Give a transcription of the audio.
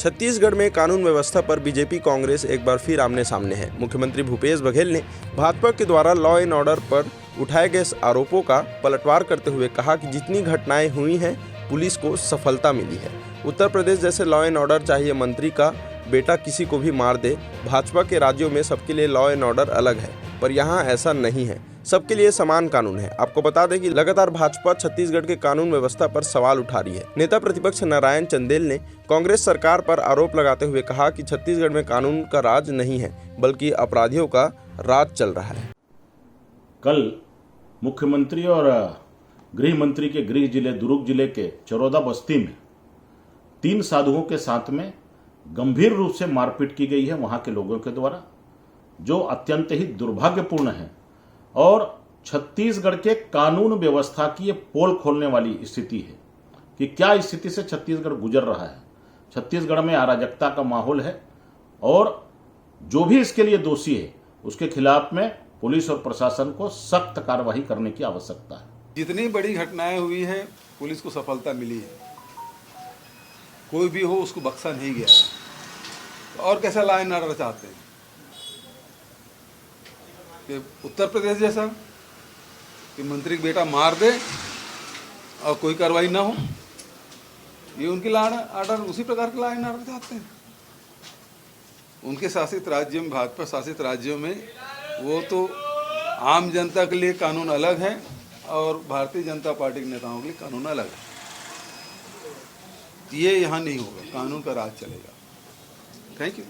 छत्तीसगढ़ में कानून व्यवस्था पर बीजेपी कांग्रेस एक बार फिर आमने सामने है। मुख्यमंत्री भूपेश बघेल ने भाजपा के द्वारा लॉ एंड ऑर्डर पर उठाए गए आरोपों का पलटवार करते हुए कहा कि जितनी घटनाएं हुई हैं, पुलिस को सफलता मिली है। उत्तर प्रदेश जैसे लॉ एंड ऑर्डर चाहिए मंत्री का बेटा किसी को भी मार दे। भाजपा के राज्यों में सबके लिए लॉ एंड ऑर्डर अलग है, पर यहाँ ऐसा नहीं है। सबके लिए समान कानून है। आपको बता दें कि लगातार भाजपा छत्तीसगढ़ के कानून व्यवस्था पर सवाल उठा रही है। नेता प्रतिपक्ष नारायण चंदेल ने कांग्रेस सरकार पर आरोप लगाते हुए कहा कि छत्तीसगढ़ में कानून का राज नहीं है, बल्कि अपराधियों का राज चल रहा है। कल मुख्यमंत्री और गृह मंत्री के गृह जिले दुर्ग जिले के चरौदा बस्ती में 3 साधुओं के साथ में गंभीर रूप से मारपीट की गई है वहां के लोगों के द्वारा, जो अत्यंत ही दुर्भाग्यपूर्ण है और छत्तीसगढ़ के कानून व्यवस्था की ये पोल खोलने वाली स्थिति है कि क्या स्थिति से छत्तीसगढ़ गुजर रहा है। छत्तीसगढ़ में अराजकता का माहौल है और जो भी इसके लिए दोषी है उसके खिलाफ में पुलिस और प्रशासन को सख्त कार्रवाई करने की आवश्यकता है। जितनी बड़ी घटनाएं हुई है, पुलिस को सफलता मिली है। कोई भी हो उसको बख्शा नहीं गया है। और कैसा लॉ एंड ऑर्डर चाहते हैं कि उत्तर प्रदेश जैसा कि मंत्री का बेटा मार दे और कोई कार्रवाई ना हो? ये उनकी लॉ एंड ऑर्डर, उसी प्रकार के लॉ एंड ऑर्डर चाहते हैं। उनके शासित राज्यों में, भाजपा शासित राज्यों में, वो तो आम जनता के लिए कानून अलग है और भारतीय जनता पार्टी के नेताओं के लिए कानून अलग है। ये यहाँ नहीं होगा, कानून का राज चलेगा। Thank you.